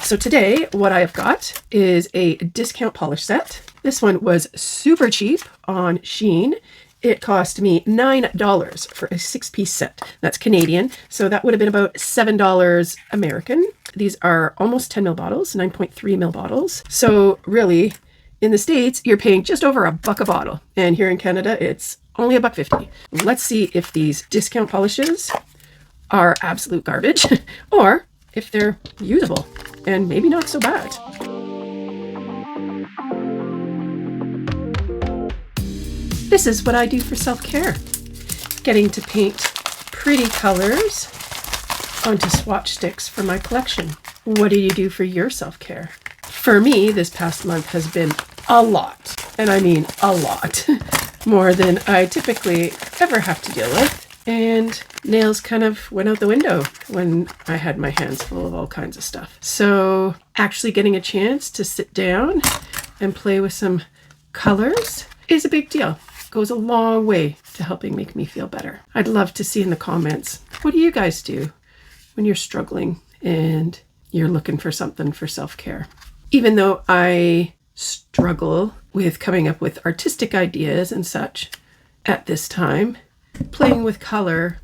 So today what I have got is a discount polish set. This one was super cheap on Shein. It cost me $9 for a 6-piece set. That's Canadian, so that would have been about $7 American. These are almost 10 ml bottles, 9.3 ml bottles. So really, in the States, you're paying just over $1 a bottle. And here in Canada, it's only $1.50. Let's see if these discount polishes are absolute garbage or if they're usable and maybe not so bad. This is what I do for self-care. Getting to paint pretty colors onto swatch sticks for my collection. What do you do for your self-care? For me, this past month has been a lot, and I mean a lot, more than I typically ever have to deal with. And nails kind of went out the window when I had my hands full of all kinds of stuff. So actually getting a chance to sit down and play with some colors is a big deal. Goes a long way to helping make me feel better. I'd love to see in the comments, what do you guys do when you're struggling and you're looking for something for self-care? Even though I struggle with coming up with artistic ideas and such at this time, playing with color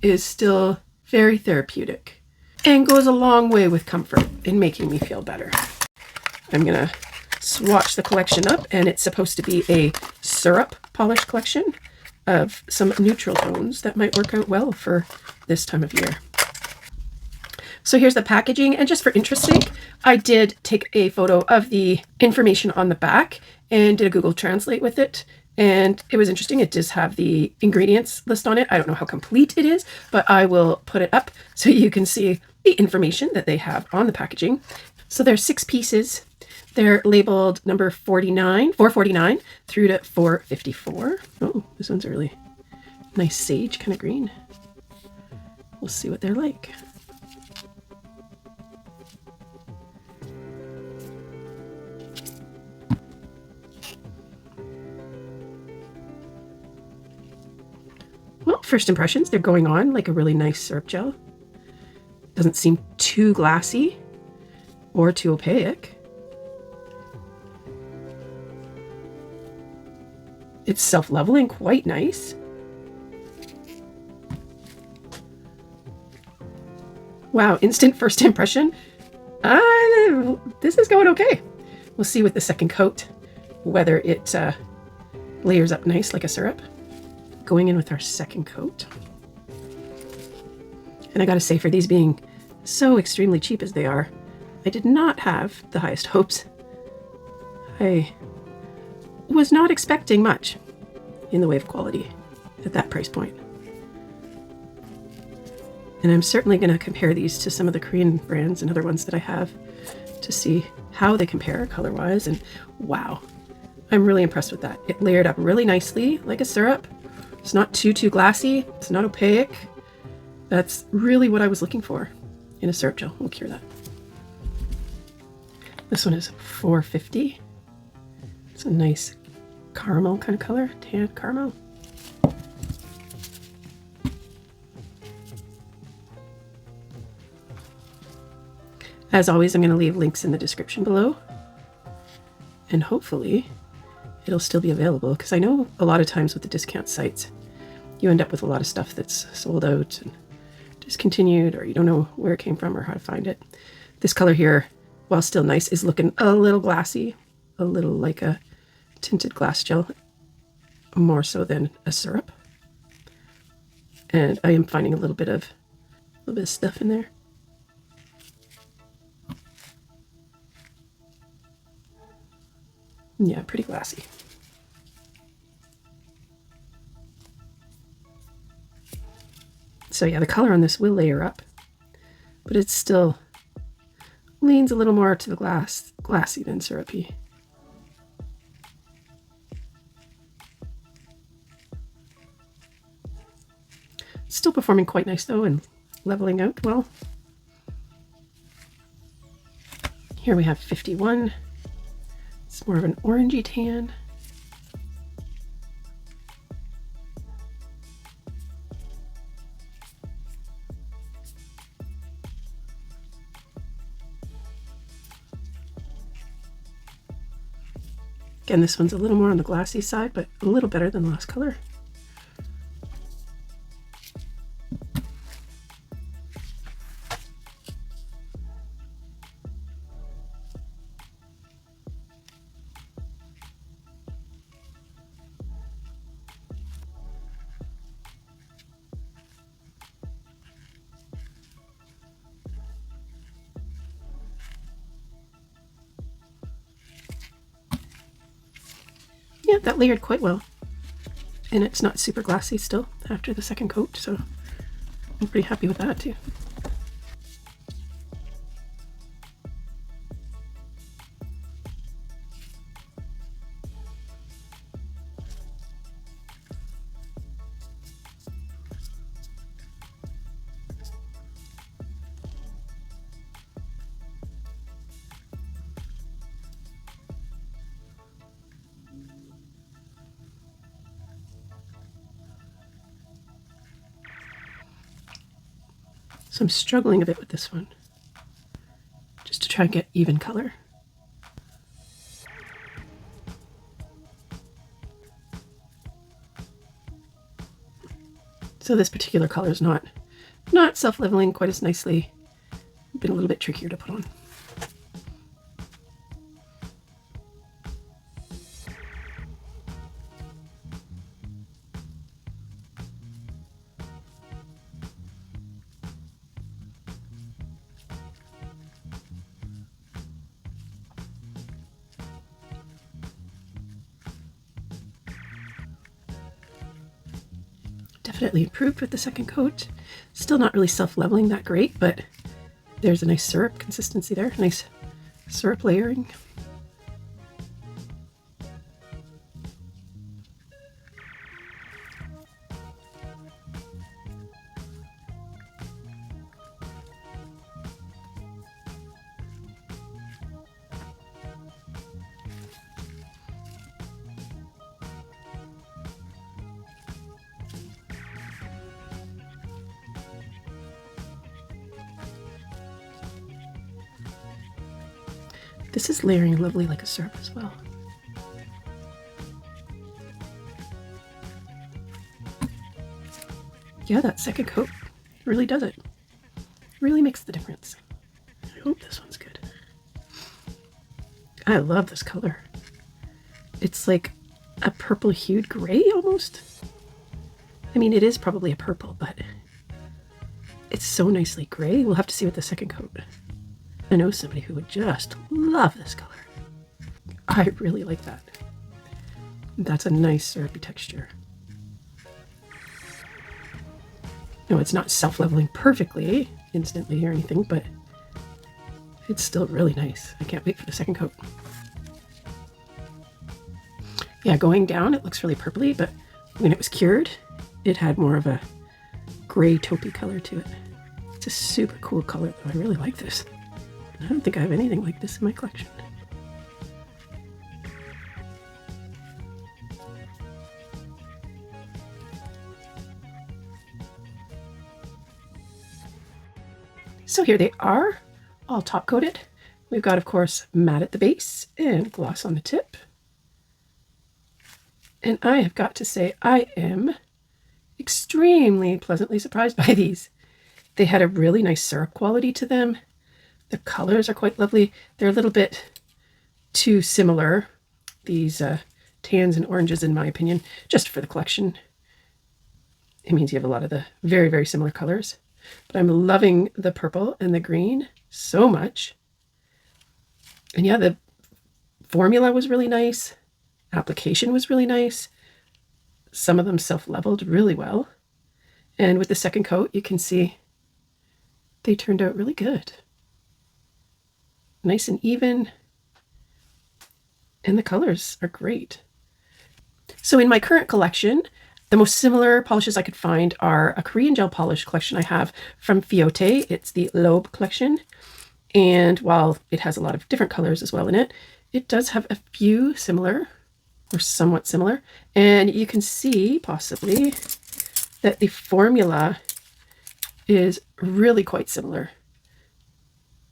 is still very therapeutic and goes a long way with comfort in making me feel better. I'm gonna swatch the collection up, and it's supposed to be a syrup polish collection of some neutral tones that might work out well for this time of year. So here's the packaging, and just for interest's sake, I did take a photo of the information on the back and did a Google Translate with it. And it was interesting. It does have the ingredients list on it. I don't know how complete it is, but I will put it up so you can see the information that they have on the packaging. So there's 6 pieces. They're labeled number 449 through to 454. Oh, this one's a really nice sage kind of green. We'll see what they're like. Well, first impressions, they're going on like a really nice syrup gel. Doesn't seem too glassy or too opaque. It's self-leveling, quite nice. Wow, instant first impression. This is going okay. We'll see with the second coat whether it layers up nice like a syrup. Going in with our second coat. And I gotta say, for these being so extremely cheap as they are, I did not have the highest hopes. I was not expecting much in the way of quality at that price point. And I'm certainly going to compare these to some of the Korean brands and other ones that I have to see how they compare color-wise. And wow, I'm really impressed with that. It layered up really nicely like a syrup. It's not too glassy. It's not opaque. That's really what I was looking for in a syrup gel. We'll cure that. This one is $4.50. It's a nice caramel kind of color, tan caramel. As always, I'm going to leave links in the description below. And hopefully it'll still be available, because I know a lot of times with the discount sites, you end up with a lot of stuff that's sold out and discontinued, or you don't know where it came from or how to find it. This color here, while still nice, is looking a little glassy, a little like a tinted glass gel, more so than a syrup. And I am finding a little bit of stuff in there. Yeah, pretty glassy. So yeah, the color on this will layer up, but it still leans a little more to the glassy than syrupy. Still performing quite nice though, and leveling out well. Here we have 51. It's more of an orangey tan. Again, this one's a little more on the glassy side, but a little better than the last color. Yeah, that layered quite well. And it's not super glassy still after the second coat, so I'm pretty happy with that too. So I'm struggling a bit with this one, just to try and get even color. So this particular color is not self-leveling quite as nicely. Been a little bit trickier to put on. Definitely improved with the second coat. Still not really self-leveling that great, but there's a nice syrup consistency there, nice syrup layering. This is layering lovely like a syrup as well. Yeah, that second coat really does it. Really makes the difference. I hope this one's good. I love this color. It's like a purple hued gray almost. I mean, it is probably a purple, but it's so nicely gray. We'll have to see with the second coat. I know somebody who would just love this color. I really like that. That's a nice syrupy texture. No, it's not self-leveling perfectly instantly or anything, but it's still really nice. I can't wait for the second coat. Yeah, going down, it looks really purpley, but when it was cured, it had more of a gray taupey color to it. It's a super cool color, though. I really like this. I don't think I have anything like this in my collection. So here they are, all top coated. We've got, of course, matte at the base and gloss on the tip. And I have got to say, I am extremely pleasantly surprised by these. They had a really nice syrup quality to them. The colors are quite lovely. They're a little bit too similar, these tans and oranges, in my opinion, just for the collection. It means you have a lot of the very, very similar colors. But I'm loving the purple and the green so much. And yeah, the formula was really nice. Application was really nice. Some of them self-leveled really well. And with the second coat, you can see they turned out really good. Nice and even. And the colors are great. So in my current collection, the most similar polishes I could find are a Korean gel polish collection I have from Fiote. It's the Lobe collection. And while it has a lot of different colors as well in it, it does have a few similar or somewhat similar. And you can see possibly that the formula is really quite similar.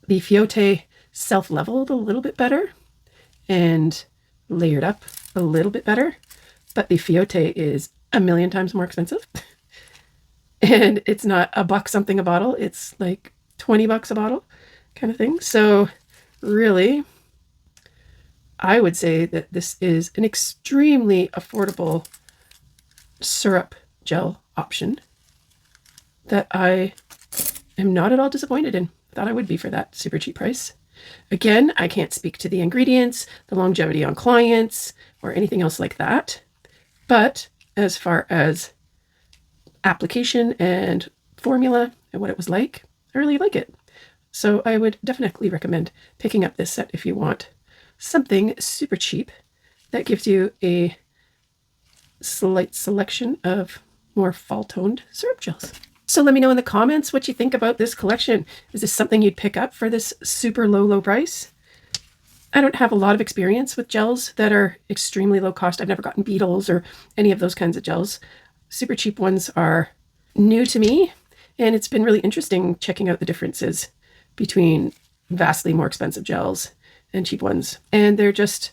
The Fiote self-leveled a little bit better and layered up a little bit better, but the Fiote is a million times more expensive. And it's not $1 something a bottle, it's like $20 a bottle kind of thing. So really, I would say that this is an extremely affordable syrup gel option that I am not at all disappointed in. Thought I would be for that super cheap price. Again, I can't speak to the ingredients, the longevity on clients, or anything else like that. But as far as application and formula and what it was like, I really like it. So I would definitely recommend picking up this set if you want something super cheap that gives you a slight selection of more fall-toned syrup gels. So let me know in the comments what you think about this collection. Is this something you'd pick up for this super low price? I don't have a lot of experience with gels that are extremely low cost. I've never gotten Beetles or any of those kinds of gels. Super cheap ones are new to me, and it's been really interesting checking out the differences between vastly more expensive gels and cheap ones. And they're just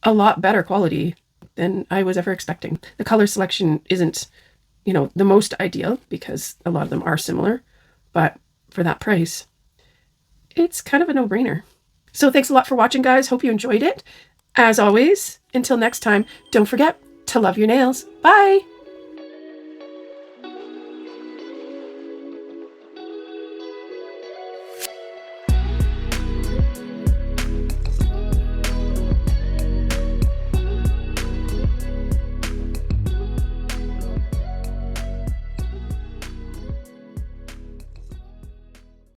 a lot better quality than I was ever expecting. The color selection isn't, the most ideal because a lot of them are similar, but for that price, it's kind of a no-brainer. So thanks a lot for watching, guys. Hope you enjoyed it. As always, until next time, don't forget to love your nails. Bye!